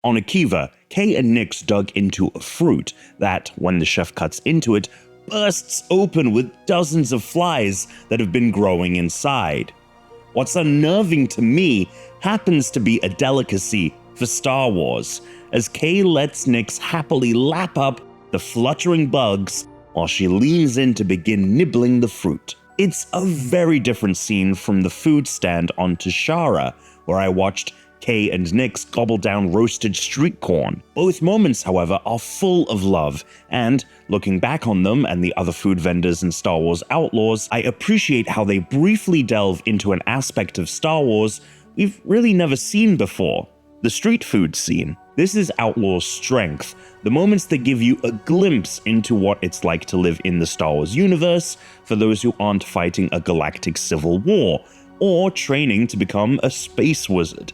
On Akiva, Kay and Nyx dug into a fruit that, when the chef cuts into it, bursts open with dozens of flies that have been growing inside. What's unnerving to me happens to be a delicacy for Star Wars, as Kay lets Nyx happily lap up the fluttering bugs while she leans in to begin nibbling the fruit. It's a very different scene from the food stand on Tashara, where I watched Kay and Nyx gobble down roasted street corn. Both moments, however, are full of love, and looking back on them and the other food vendors in Star Wars Outlaws, I appreciate how they briefly delve into an aspect of Star Wars we've really never seen before: the street food scene. This is Outlaws' strength, the moments that give you a glimpse into what it's like to live in the Star Wars universe for those who aren't fighting a galactic civil war, or training to become a space wizard.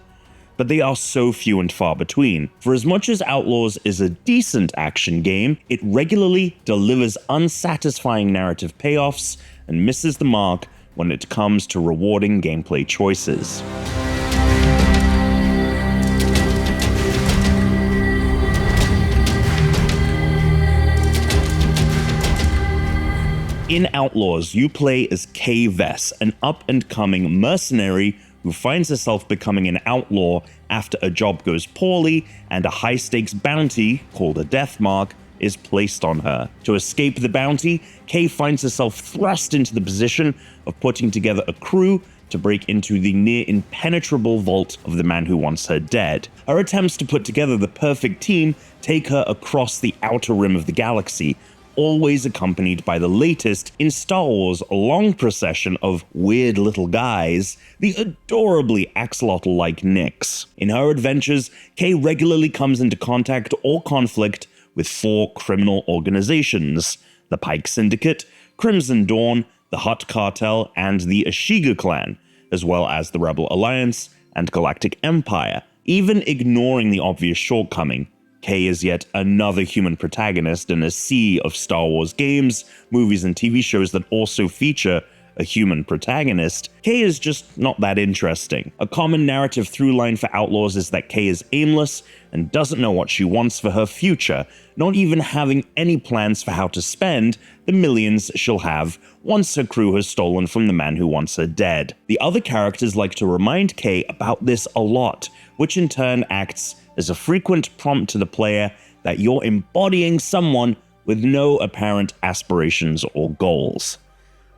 But they are so few and far between. For as much as Outlaws is a decent action game, it regularly delivers unsatisfying narrative payoffs and misses the mark when it comes to rewarding gameplay choices. In Outlaws, you play as Kay Vess, an up-and-coming mercenary who finds herself becoming an outlaw after a job goes poorly and a high-stakes bounty, called a death mark, is placed on her. To escape the bounty, Kay finds herself thrust into the position of putting together a crew to break into the near-impenetrable vault of the man who wants her dead. Her attempts to put together the perfect team take her across the outer rim of the galaxy, always accompanied by the latest in Star Wars' long procession of weird little guys, the adorably axolotl-like Nyx. In her adventures, Kay regularly comes into contact or conflict with 4 criminal organizations: the Pike Syndicate, Crimson Dawn, the Hutt Cartel, and the Ashiga Clan, as well as the Rebel Alliance and Galactic Empire. Even ignoring the obvious shortcoming, Kay is yet another human protagonist in a sea of Star Wars games, movies, and TV shows that also feature a human protagonist. Kay is just not that interesting. A common narrative through-line for Outlaws is that Kay is aimless and doesn't know what she wants for her future, not even having any plans for how to spend the millions she'll have once her crew has stolen from the man who wants her dead. The other characters like to remind Kay about this a lot, which in turn acts as a frequent prompt to the player that you're embodying someone with no apparent aspirations or goals.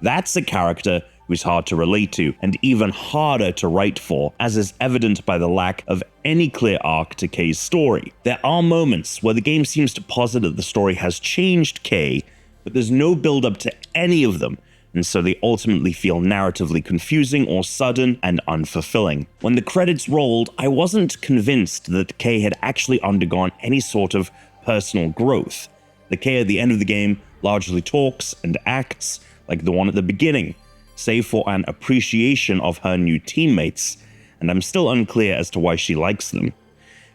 That's a character who's hard to relate to, and even harder to write for, as is evident by the lack of any clear arc to Kay's story. There are moments where the game seems to posit that the story has changed Kay, but there's no build-up to any of them, and so they ultimately feel narratively confusing or sudden and unfulfilling. When the credits rolled, I wasn't convinced that Kay had actually undergone any sort of personal growth. The Kay at the end of the game largely talks and acts like the one at the beginning, save for an appreciation of her new teammates, and I'm still unclear as to why she likes them.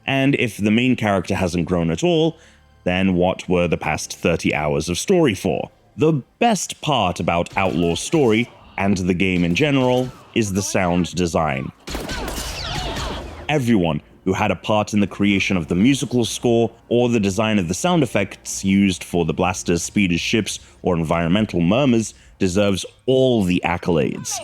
And if the main character hasn't grown at all, then what were the past 30 hours of story for? The best part about Outlaw's story, and the game in general, is the sound design. Everyone who had a part in the creation of the musical score or the design of the sound effects used for the blasters, speeders, ships, or environmental murmurs deserves all the accolades.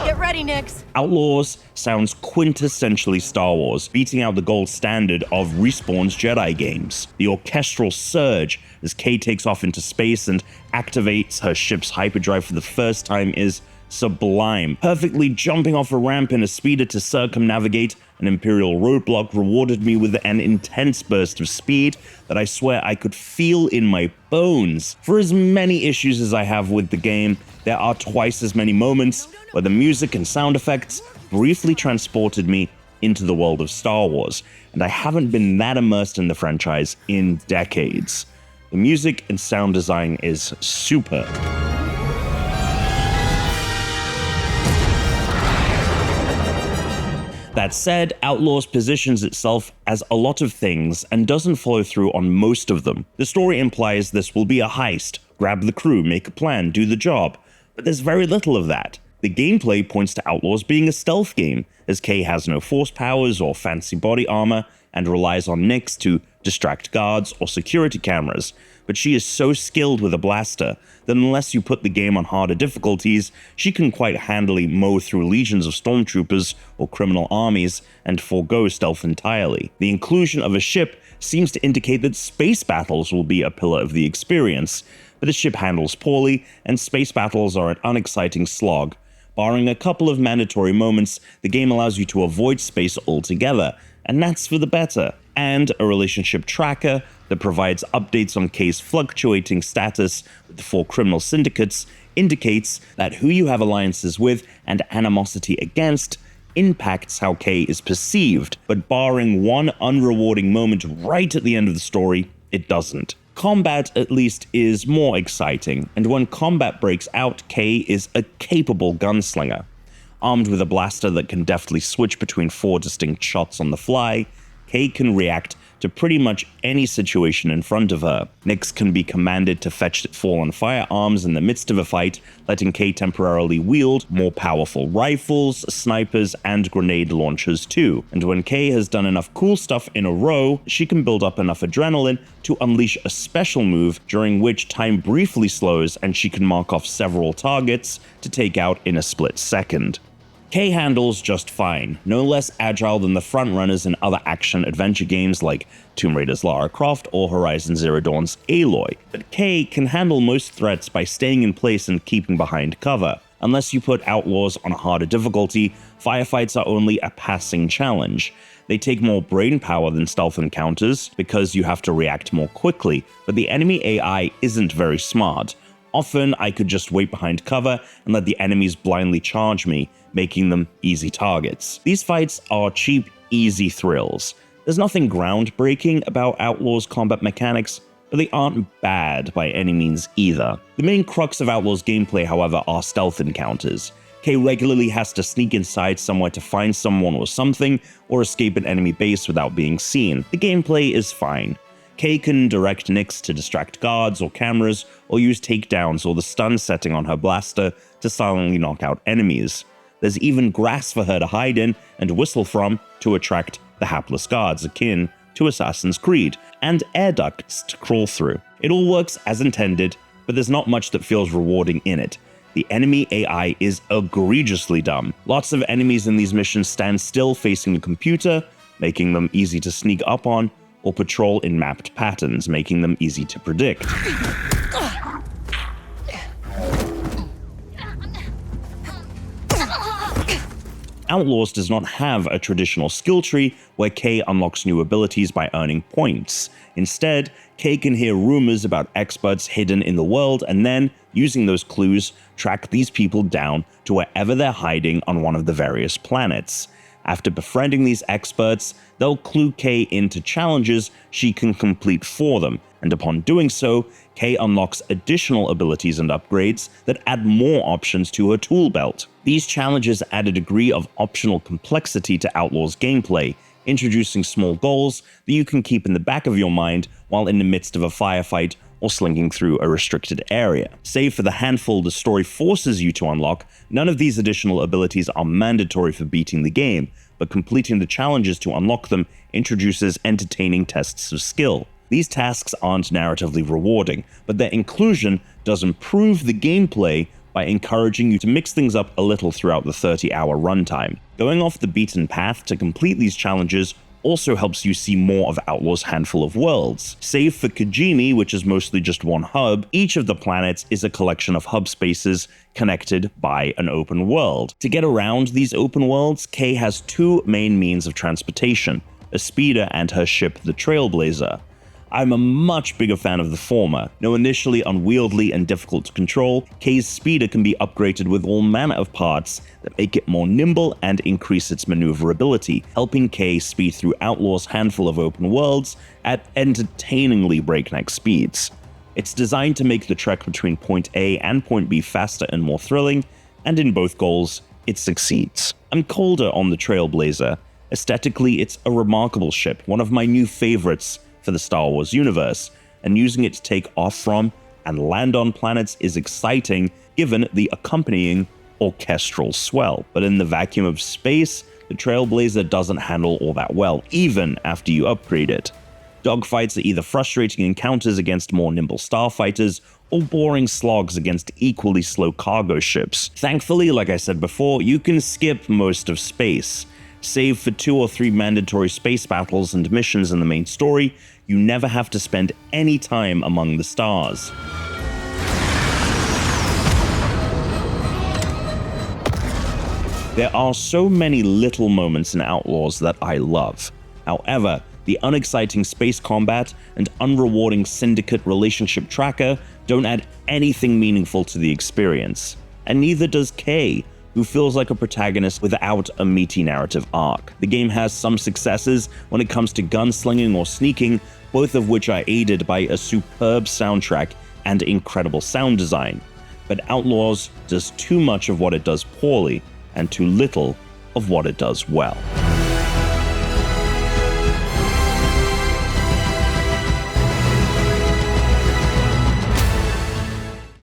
Get ready, Nyx. Outlaws sounds quintessentially Star Wars, beating out the gold standard of Respawn's Jedi games. The orchestral surge as Kay takes off into space and activates her ship's hyperdrive for the first time is sublime. Perfectly jumping off a ramp in a speeder to circumnavigate an Imperial roadblock rewarded me with an intense burst of speed that I swear I could feel in my bones. For as many issues as I have with the game, there are twice as many moments where the music and sound effects briefly transported me into the world of Star Wars, and I haven't been that immersed in the franchise in decades. The music and sound design is superb. That said, Outlaws positions itself as a lot of things and doesn't follow through on most of them. The story implies this will be a heist, grab the crew, make a plan, do the job, but there's very little of that. The gameplay points to Outlaws being a stealth game, as Kay has no force powers or fancy body armor, and relies on Nyx to distract guards or security cameras, but she is so skilled with a blaster that unless you put the game on harder difficulties, she can quite handily mow through legions of stormtroopers or criminal armies and forego stealth entirely. The inclusion of a ship seems to indicate that space battles will be a pillar of the experience, but the ship handles poorly, and space battles are an unexciting slog. Barring a couple of mandatory moments, the game allows you to avoid space altogether, and that's for the better. And a relationship tracker that provides updates on Kay's fluctuating status with the 4 criminal syndicates indicates that who you have alliances with and animosity against impacts how Kay is perceived, but barring one unrewarding moment right at the end of the story, it doesn't. Combat, at least, is more exciting, and when combat breaks out, Kay is a capable gunslinger. Armed with a blaster that can deftly switch between 4 distinct shots on the fly, Kay can react to pretty much any situation in front of her. Nyx can be commanded to fetch fallen firearms in the midst of a fight, letting Kay temporarily wield more powerful rifles, snipers, and grenade launchers too. And when Kay has done enough cool stuff in a row, she can build up enough adrenaline to unleash a special move during which time briefly slows and she can mark off several targets to take out in a split second. Kay handles just fine, no less agile than the frontrunners in other action-adventure games like Tomb Raider's Lara Croft or Horizon Zero Dawn's Aloy, but Kay can handle most threats by staying in place and keeping behind cover. Unless you put Outlaws on a harder difficulty, firefights are only a passing challenge. They take more brain power than stealth encounters because you have to react more quickly, but the enemy AI isn't very smart. Often, I could just wait behind cover and let the enemies blindly charge me, making them easy targets. These fights are cheap, easy thrills. There's nothing groundbreaking about Outlaws' combat mechanics, but they aren't bad by any means either. The main crux of Outlaws' gameplay, however, are stealth encounters. Kay regularly has to sneak inside somewhere to find someone or something, or escape an enemy base without being seen. The gameplay is fine. Kay can direct Nyx to distract guards or cameras, or use takedowns or the stun setting on her blaster to silently knock out enemies. There's even grass for her to hide in and whistle from to attract the hapless guards akin to Assassin's Creed, and air ducts to crawl through. It all works as intended, but there's not much that feels rewarding in it. The enemy AI is egregiously dumb. Lots of enemies in these missions stand still facing the computer, making them easy to sneak up on, or patrol in mapped patterns, making them easy to predict. Outlaws does not have a traditional skill tree where Kay unlocks new abilities by earning points. Instead, Kay can hear rumors about experts hidden in the world and then, using those clues, track these people down to wherever they're hiding on one of the various planets. After befriending these experts, they'll clue Kay into challenges she can complete for them, and upon doing so, Kay unlocks additional abilities and upgrades that add more options to her tool belt. These challenges add a degree of optional complexity to Outlaws gameplay, introducing small goals that you can keep in the back of your mind while in the midst of a firefight or slinging through a restricted area. Save for the handful the story forces you to unlock, none of these additional abilities are mandatory for beating the game, but completing the challenges to unlock them introduces entertaining tests of skill. These tasks aren't narratively rewarding, but their inclusion does improve the gameplay by encouraging you to mix things up a little throughout the 30-hour runtime. Going off the beaten path to complete these challenges also helps you see more of Outlaws' handful of worlds. Save for Kajimi, which is mostly just one hub, each of the planets is a collection of hub spaces connected by an open world. To get around these open worlds, Kay has 2 main means of transportation, a speeder and her ship, the Trailblazer. I'm a much bigger fan of the former. Though initially unwieldy and difficult to control, Kay's speeder can be upgraded with all manner of parts that make it more nimble and increase its maneuverability, helping Kay speed through Outlaws' handful of open worlds at entertainingly breakneck speeds. It's designed to make the trek between point A and point B faster and more thrilling, and in both goals, it succeeds. I'm colder on the Trailblazer. Aesthetically, it's a remarkable ship, one of my new favorites for the Star Wars universe, and using it to take off from and land on planets is exciting given the accompanying orchestral swell. But in the vacuum of space, the Trailblazer doesn't handle all that well, even after you upgrade it. Dogfights are either frustrating encounters against more nimble starfighters, or boring slogs against equally slow cargo ships. Thankfully, like I said before, you can skip most of space. Save for 2 or 3 mandatory space battles and missions in the main story, you never have to spend any time among the stars. There are so many little moments in Outlaws that I love. However, the unexciting space combat and unrewarding syndicate-relationship tracker don't add anything meaningful to the experience. And neither does Kay, who feels like a protagonist without a meaty narrative arc. The game has some successes when it comes to gunslinging or sneaking, both of which are aided by a superb soundtrack and incredible sound design. But Outlaws does too much of what it does poorly, and too little of what it does well.